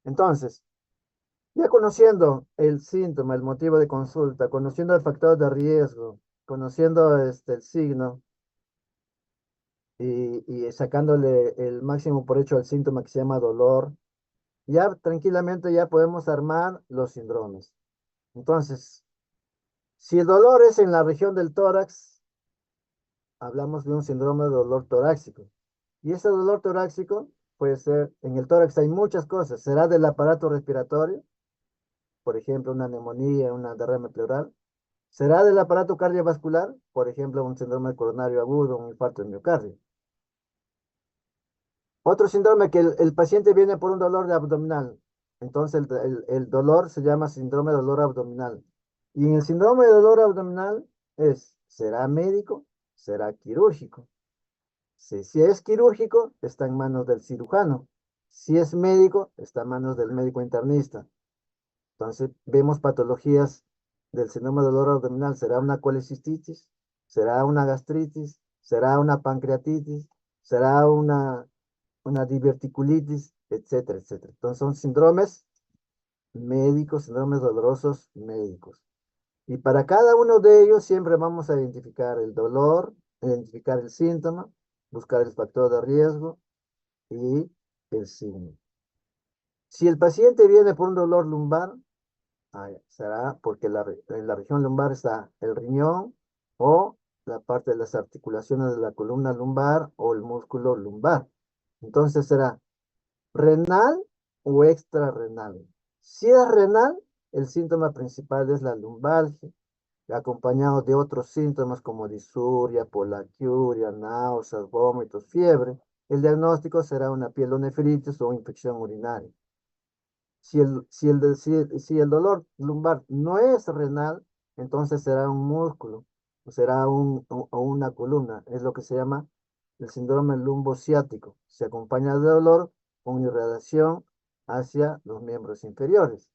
Entonces, ya conociendo el síntoma, el motivo de consulta, conociendo el factor de riesgo, conociendo el signo y sacándole el máximo por hecho al síntoma que se llama dolor, ya tranquilamente ya podemos armar los síndromes. Entonces, si el dolor es en la región del tórax, hablamos de un síndrome de dolor torácico. Y ese dolor torácico puede ser, en el tórax hay muchas cosas, será del aparato respiratorio, por ejemplo, una neumonía, una derrame pleural. ¿Será del aparato cardiovascular? Por ejemplo, un síndrome coronario agudo, un infarto de miocardio. Otro síndrome que el paciente viene por un dolor de abdominal. Entonces el dolor se llama síndrome de dolor abdominal. Y en el síndrome de dolor abdominal ¿será médico? ¿Será quirúrgico? Si es quirúrgico, está en manos del cirujano. Si es médico, está en manos del médico internista. Entonces, vemos patologías del síndrome de dolor abdominal. ¿Será una colecistitis? ¿Será una gastritis? ¿Será una pancreatitis? ¿Será una diverticulitis? Etcétera, etcétera. Entonces, son síndromes médicos, síndromes dolorosos médicos. Y para cada uno de ellos siempre vamos a identificar el dolor, identificar el síntoma, buscar el factor de riesgo y el signo. Si el paciente viene por un dolor lumbar, será porque en la región lumbar está el riñón o la parte de las articulaciones de la columna lumbar o el músculo lumbar. Entonces será renal o extrarrenal. Si es renal, el síntoma principal es la lumbalgia, acompañado de otros síntomas como disuria, polaquiuria, náuseas, vómitos, fiebre. El diagnóstico será una pielonefritis o infección urinaria. Si el dolor lumbar no es renal, entonces será un músculo o será o una columna. Es lo que se llama el síndrome lumbociático. Se acompaña de dolor con irradiación hacia los miembros inferiores.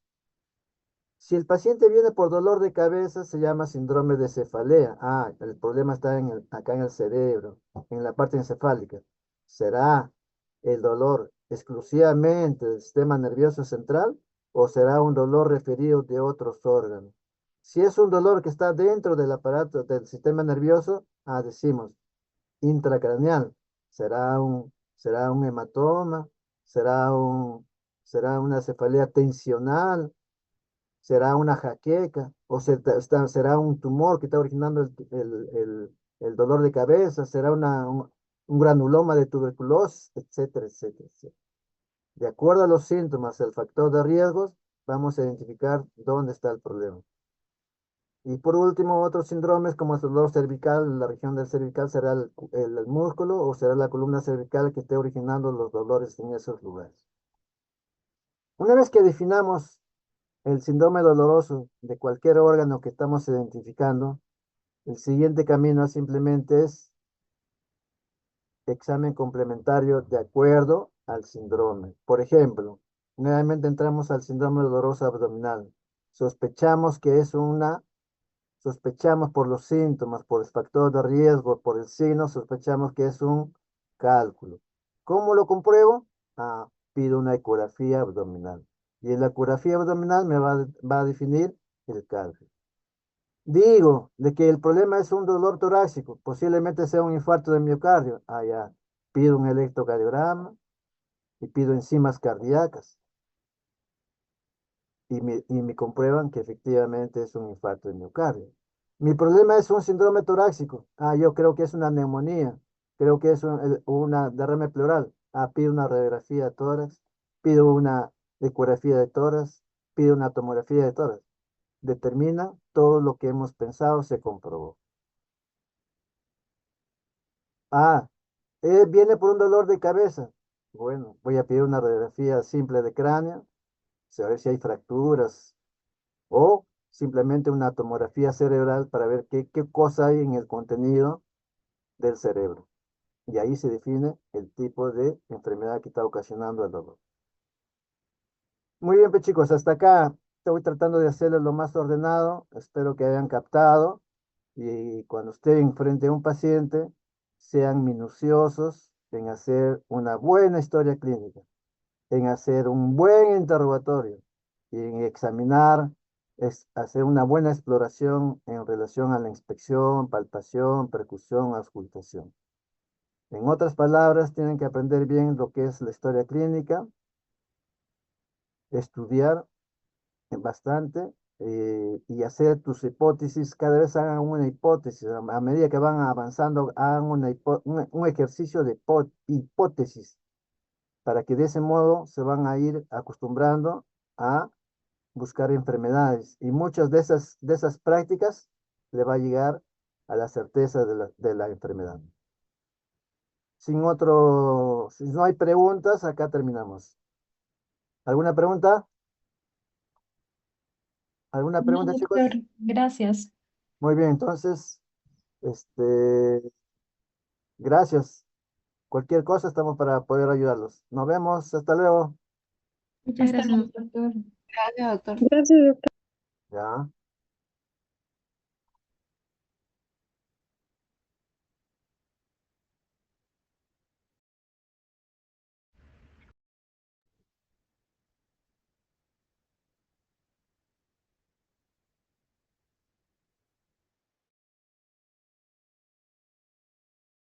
Si el paciente viene por dolor de cabeza, se llama síndrome de cefalea. El problema está acá en el cerebro, en la parte encefálica. ¿Será el dolor exclusivamente del sistema nervioso central o será un dolor referido de otros órganos? Si es un dolor que está dentro del aparato del sistema nervioso, decimos intracraneal. ¿Será un hematoma? ¿Será será una cefalea tensional? ¿Será una jaqueca? ¿O será un tumor que está originando el dolor de cabeza? ¿Será un granuloma de tuberculosis? Etcétera, etcétera, etcétera. De acuerdo a los síntomas, el factor de riesgos, vamos a identificar dónde está el problema. Y por último, otros síndromes como el dolor cervical, en la región del cervical será el músculo o será la columna cervical que esté originando los dolores en esos lugares. Una vez que definamos el síndrome doloroso de cualquier órgano que estamos identificando, el siguiente camino simplemente es examen complementario de acuerdo al síndrome. Por ejemplo, nuevamente entramos al síndrome doloroso abdominal. Sospechamos que es sospechamos por los síntomas, por el factor de riesgo, por el signo, sospechamos que es un cálculo. ¿Cómo lo compruebo? Pido una ecografía abdominal. Y en la ecografía abdominal va a definir el cálculo. Digo de que el problema es un dolor torácico, posiblemente sea un infarto de miocardio. Ya, pido un electrocardiograma y pido enzimas cardíacas y me comprueban que efectivamente es un infarto de miocardio. Mi problema es un síndrome torácico. Yo creo que es una neumonía, creo que es una derrame pleural. Pido una radiografía de tórax, pido una ecografía de tórax, pido una tomografía de tórax. Determina todo lo que hemos pensado se comprobó. Ah, viene por un dolor de cabeza. Bueno, voy a pedir una radiografía simple de cráneo, saber si hay fracturas o simplemente una tomografía cerebral para ver qué cosa hay en el contenido del cerebro. Y ahí se define el tipo de enfermedad que está ocasionando el dolor. Muy bien, pues chicos, hasta acá estoy tratando de hacerlo lo más ordenado. Espero que hayan captado y cuando estén frente a un paciente, sean minuciosos en hacer una buena historia clínica. en hacer un buen interrogatorio y en examinar, hacer una buena exploración en relación a la inspección, palpación, percusión, auscultación. En otras palabras, tienen que aprender bien lo que es la historia clínica, estudiar bastante y hacer tus hipótesis. Cada vez hagan una hipótesis. A medida que van avanzando, hagan un ejercicio de hipótesis para que de ese modo se van a ir acostumbrando a buscar enfermedades. Y muchas de esas prácticas le va a llegar a la certeza de la enfermedad. Si no hay preguntas, acá terminamos. ¿Alguna pregunta? ¿Alguna No, pregunta, chicos? doctor, gracias. Muy bien, entonces, este, gracias. Cualquier cosa estamos para poder ayudarlos. Nos vemos, hasta luego. Muchas Hasta gracias, luego, doctor. doctor. Gracias, doctor. Ya.